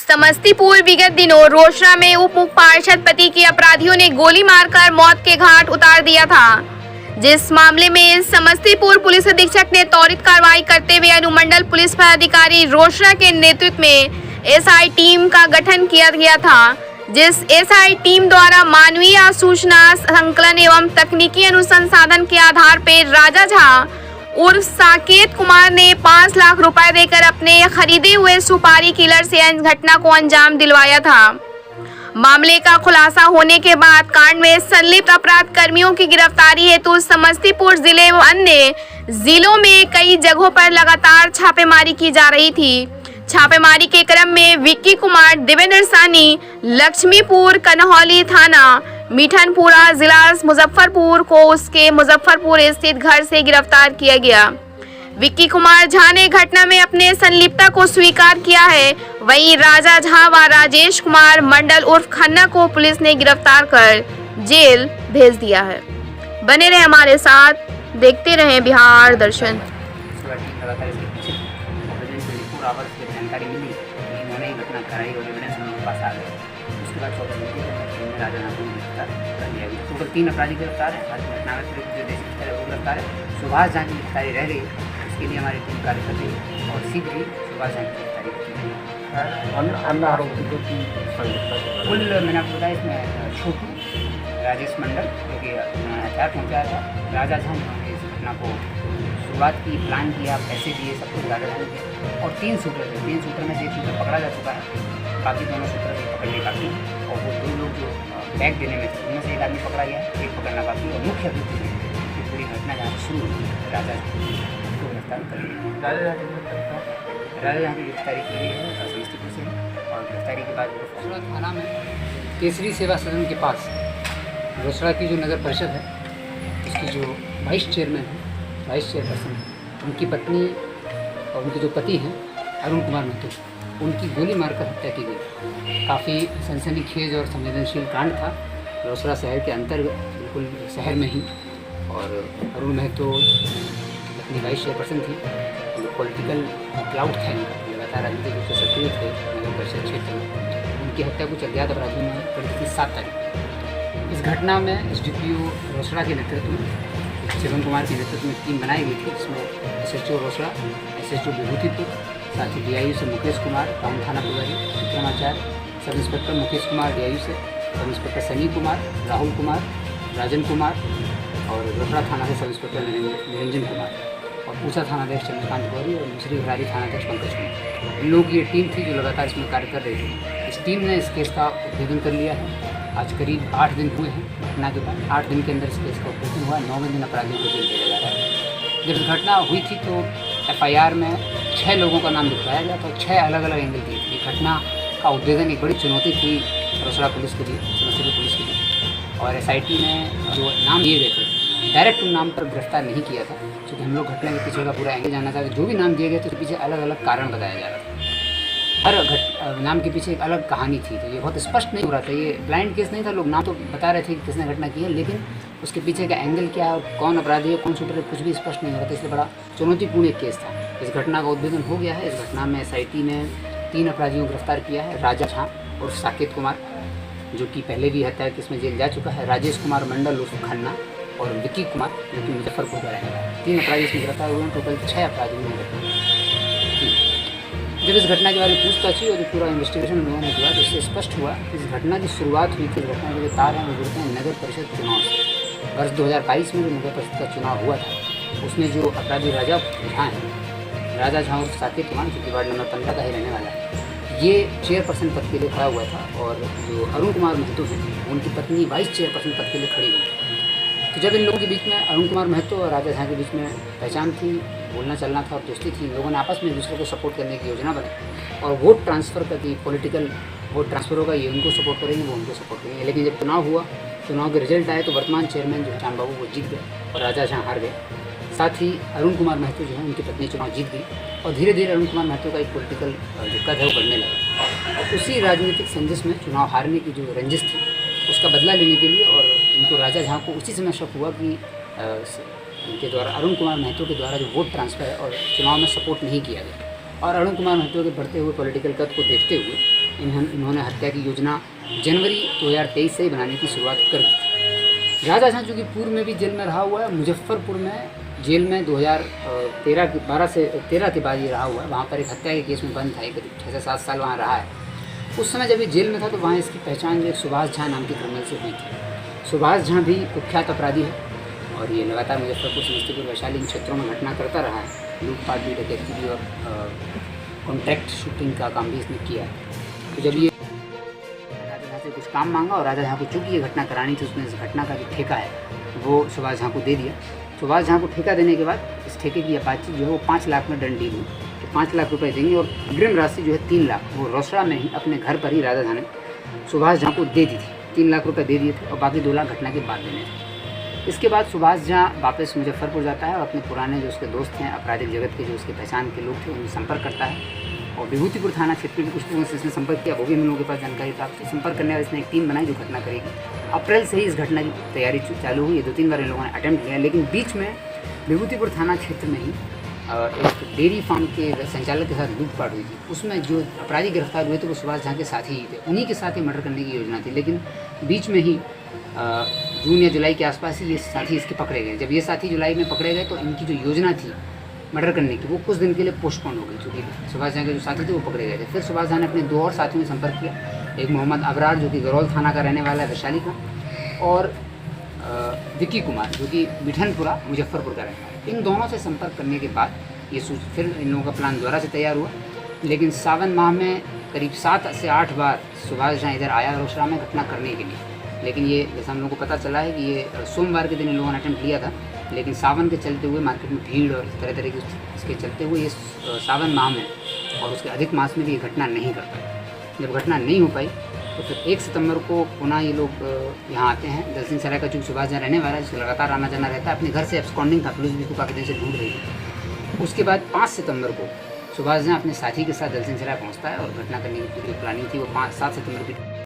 समस्तीपुर विगत दिनों रोसड़ा में उप पार्षद पति की अपराधियों ने गोली मारकर मौत के घाट उतार दिया था, जिस मामले में समस्तीपुर पुलिस अधीक्षक ने त्वरित कार्रवाई करते हुए अनुमंडल पुलिस पदाधिकारी रोसड़ा के नेतृत्व में एसआई टीम का गठन किया गया था। जिस एसआई टीम द्वारा मानवीय सूचना संकलन एवं तकनीकी अनुसंधान के आधार पर राजा झा उर्फ साकेत कुमार ने 5 लाख रुपए देकर अपने खरीदे हुए सुपारी किलर से इस घटना को अंजाम दिलवाया था। मामले का खुलासा होने के बाद कांड में संलिप्त अपराध कर्मियों की गिरफ्तारी हेतु समस्तीपुर जिले व अन्य जिलों में कई जगहों पर लगातार छापेमारी की जा रही थी। छापेमारी के क्रम में विक्की कुमार, देवेंद्र सानी, लक्ष्मीपुर कन्हौली थाना, मिठनपुरा जिला मुजफ्फरपुर को उसके मुजफ्फरपुर स्थित घर से गिरफ्तार किया गया। विक्की कुमार झा ने घटना में अपने संलिप्तता को स्वीकार किया है। वहीं राजा झा व राजेश कुमार मंडल उर्फ खन्ना को पुलिस ने गिरफ्तार कर जेल भेज दिया है। बने रहे हमारे साथ, देखते रहे बिहार दर्शन। जानकारी मिली उन्होंने ही घटना कराई और एविडेंस उनके पास आ गए। उसके बाद 14 दिन के राजा नाम को गिरफ्तार कर लिया गया। टोटल 3 अपराधी गिरफ्तार है। आज घटना में जो देश है वो गिरफ्तार है। सुभाष झा की गिरफ्तारी रह गई, इसके लिए हमारी टीम कार्य कर रही है और शीघ्र ही सुभाष झा की गिरफ्तारी की गई। अन्य आरोपी को कुल मैंने आपको बताया इसमें छोटू, राजेश मंडल जो कि हथियार पहुँचाया था, राजा झा ने इस घटना को शुरुआत की, प्लान किया, पैसे दिए, सब कुछ राजा झा ने और 3 शूटर थे। 3 शूटर में से 1 शूटर पकड़ा जा चुका है। बाकी दोनों शूटर भी पकड़ने बाकी और वो 2 लोग जो बैग देने में थे उनमें से 1 आदमी पकड़ा गया, 1 पकड़ना बाकी और मुख्य अभियुक्त ने ये पूरी घटना जहाँ शुरू हुई राजा को गिरफ्तार कर लिया। राजा जहाँ की गिरफ्तारी की गई है समस्तीपुर से और गिरफ्तारी के बाद रोसड़ा थाना में केसरी सेवा सदन के पास रोसड़ा की जो नगर परिषद है उसकी जो वाइस चेयरपर्सन है, उनकी पत्नी और उनके जो पति हैं अरुण कुमार महतो, उनकी गोली मारकर हत्या की गई। काफ़ी सनसनीखेज और संवेदनशील कांड था रोसड़ा शहर के अंतर्गत, बिल्कुल शहर में ही। और अरुण महतो अपनी वाइस चेयरपर्सन थी, पॉलिटिकल क्लाउड था इनका, लगातार राजनीतिक रूप से सक्रिय थे नगर परिषद क्षेत्र में। उनकी हत्या कुछ अज्ञात अपराधियों ने कर दी थी 7 तारीख। इस घटना में SDPO रोसड़ा के नेतृत्व में, शिवम कुमार के नेतृत्व में टीम बनाई गई थी, जिसमें SHO रोसड़ा, SHO विभूतिपुर, साथ ही DIU से मुकेश कुमार, टाउन थाना प्रभारी विक्रमाचार्य, sub inspector Mukesh Kumar DIU से, सब इंस्पेक्टर सनी कुमार, राहुल कुमार, राजन कुमार और रोसड़ा थाना से सब इंस्पेक्टर निरंजन कुमार और पूसा थानाध्यक्ष चंद्रकांत गौरी और दूसरी हरारी थानाध्यक्ष पंकज कुमार। इन लोगों की ये टीम थी जो लगातार इसमें कार्य कर रही थी। इस टीम ने इस केस का उद्भेदन कर लिया है। आज करीब 8 दिन हुए हैं घटना के बाद। 8 दिन के अंदर इस केस का उद्भेदन हुआ। 9वें दिन अपराधियों को जेल भेजा जा रहा है। जब इस घटना हुई थी तो FIR में 6 लोगों का नाम दिखवाया गया था, 6 अलग अलग एंगल दिए थे। घटना का उद्भेदन एक बड़ी चुनौती थी रोसड़ा पुलिस के लिए, समस्तीपुर पुलिस के लिए। और SIT ने जो नाम दिए गए थे डायरेक्ट उन नाम पर गिरफ्तार नहीं किया था, क्योंकि हम लोग घटना के पीछे का पूरा एंगल जानना चाहते। जो भी नाम दिए गए थे उसके पीछे अलग अलग कारण बताया जा रहा था। हर नाम के पीछे एक अलग कहानी थी, तो ये बहुत स्पष्ट नहीं हो रहा था। ये ब्लाइंड केस नहीं था, लोग नाम तो बता रहे थे कि किसने घटना की है, लेकिन उसके पीछे का एंगल क्या है, कौन अपराधी है, कौन शूटर है, कुछ भी स्पष्ट नहीं हो रहा था। इसलिए बड़ा चुनौतीपूर्ण एक केस था। इस घटना का उद्भेदन हो गया है। इस घटना में SIT ने 3 अपराधियों को गिरफ्तार किया है। राजा झा और साकेत कुमार, जो कि पहले भी हत्या केस में जेल जा चुका है, राजेश कुमार मंडल उर्फ खन्ना और विक्की कुमार जो कि मुजफ्फरपुर का रहने वाला है। 3 अपराधी इसमें गिरफ्तार हुए हैं। टोटल 6 अपराधियों ने घटना। जब इस घटना के बारे में पूछताछ हुई और पूरा इन्वेस्टिगेशन लोगों ने किया तो इससे स्पष्ट हुआ कि इस घटना की शुरुआत हुई थी। इस घटना के जो तार हैं वो जुड़ते हैं नगर परिषद चुनाव से। वर्ष 2022 में जो नगर परिषद का चुनाव हुआ था उसमें जो अपराधी राजा झा और साकेत कुमार, जो कि वार्ड नंबर 15 का ही रहने वाला है, ये चेयरपर्सन पद के लिए खड़ा हुआ था और जो अरुण कुमार महतो हैं उनकी पत्नी वाइस चेयरपर्सन पद के लिए खड़ी हुई। तो जब इन लोगों के बीच में, अरुण कुमार महतो और राजा झा के बीच में पहचान थी, बोलना चलना था और दोस्ती थी, लोगों ने आपस में एक दूसरे को सपोर्ट करने की योजना बनाई और वोट ट्रांसफ़र का की, पॉलिटिकल वोट ट्रांसफ़र होगा, ये उनको सपोर्ट करेंगे, वो उनको सपोर्ट करेंगे। लेकिन जब चुनाव हुआ, चुनाव के रिजल्ट आए तो वर्तमान चेयरमैन जो है श्याम बाबू वो जीत गए और राजा झा हार गए। साथ ही अरुण कुमार महतो जो है उनकी पत्नी चुनाव जीत गई और धीरे धीरे अरुण कुमार महतो का एक पॉलिटिकल जो कद है वो बढ़ने लगा। और उसी राजनीतिक संजिश में चुनाव हारने की जो रंजिश थी उसका बदला लेने के लिए और इनको राजा झा को उसी समय शक हुआ कि उनके द्वारा, अरुण कुमार महतो के द्वारा जो वोट ट्रांसफ़र है और चुनाव में सपोर्ट नहीं किया गया। और अरुण कुमार महतो के बढ़ते हुए पॉलिटिकल कद को देखते हुए इन्होंने हत्या की योजना जनवरी 2023 से ही बनाने की शुरुआत कर दी थी। राजा झां चूँकि पूर्व में भी जेल में रहा हुआ है, मुजफ्फरपुर में जेल में 2013 के बाद ये रहा हुआ है। वहाँ पर एक हत्या के केस में बंद था, करीब 6 से 7 साल वहाँ रहा है। उस समय जब ये जेल में था तो वहाँ इसकी पहचान जो एक सुभाष झा नाम के क्रिमिनल से हुई थी। सुभाष झा भी कुख्यात अपराधी है और ये लगातार मुजफ्फरपुर, समस्तीपुर, वैशाली इन क्षेत्रों में घटना करता रहा है। लूटपाट भी, डकैती भी और कॉन्ट्रैक्ट शूटिंग का काम भी इसने किया है। तो जब ये राजा झा से कुछ काम मांगा और राजा झा को चूँकि ये घटना करानी थी, उसने इस घटना का जो ठेका है वो सुभाष झा को दे दिया। सुभाष झा को ठेका देने के बाद इस ठेके की बातचीत जो है वो 5 लाख में डन डील हुई। तो 5 लाख रुपए देंगे और अग्रिम राशि जो है 3 लाख वो रोसड़ा में ही अपने घर पर ही राजा झा ने सुभाष झा को दे दी थी। 3 लाख रुपए दे दिए थे और बाकी 2 लाख घटना के बाद देने थे। इसके बाद सुभाष झा वापस मुजफ्फरपुर जाता है और अपने पुराने जो उसके दोस्त हैं, आपराधिक जगत के जो उसके पहचान के लोग थे, उनसे संपर्क करता है और विभूतिपुर थाना क्षेत्र में कुछ लोगों से इसने संपर्क किया, वो भी हम लोगों के पास जानकारी प्राप्त हुई। संपर्क करने वाले इसने एक टीम बनाई जो घटना करेगी। अप्रैल से ही इस घटना की तैयारी चालू हुई। 2-3 बार इन लोगों ने अटेम्प्ट किया, लेकिन बीच में विभूतिपुर थाना क्षेत्र में ही एक डेयरी फार्म के संचालक के साथ लूटपाट हुई थी। उसमें जो अपराधी गिरफ्तार हुए थे वो सुभाष झा के साथी ही थे, उन्हीं के साथ ही मर्डर करने की योजना थी। लेकिन बीच में ही जून या जुलाई के आसपास ही ये साथी इसके पकड़े गए। जब ये साथी जुलाई में पकड़े गए तो इनकी जो योजना थी मर्डर करने की वो कुछ दिन के लिए पोस्टपोन हो गई, क्योंकि सुभाष झा के जो साथी थे वो पकड़े गए थे। फिर सुभाष झा ने अपने 2 और साथियों से संपर्क किया, एक मोहम्मद अबरार जो कि गरौल थाना का रहने वाला है, वैशाली का, और विक्की कुमार जो कि बिठनपुरा, मुजफ्फरपुर का रहने वाला है। इन दोनों से संपर्क करने के बाद ये फिर इन लोगों का प्लान दोबारा से तैयार हुआ। लेकिन सावन माह में करीब 7 से 8 बार सुभाष झा इधर आया रोसड़ा में घटना करने के लिए। लेकिन ये जैसा हम लोगों को पता चला है कि ये सोमवार के दिन इन लोगों ने अटेम्प्ट लिया था, लेकिन सावन के चलते हुए मार्केट में भीड़ और तरह तरह की इसके चलते हुए ये सावन माह में और उसके अधिक मास में भी ये घटना नहीं कर पाई। जब घटना नहीं हो पाई तो फिर 1 सितंबर को पुनः ये लोग यहाँ आते हैं। दलसिंह सराय का चूँकि सुभाष झा रहने वाला है, जिसका लगातार आना जाना रहता है, अपने घर से एब्सकॉन्डिंग था, पुलिस भी इसको काफ़ी दिन से ढूंढ रही थी। उसके बाद 5 सितंबर को सुभाष झा अपने साथी के साथ दलसिंह सराय पहुँचता है और घटना करने की जो प्लानिंग थी वो 7 सितंबर की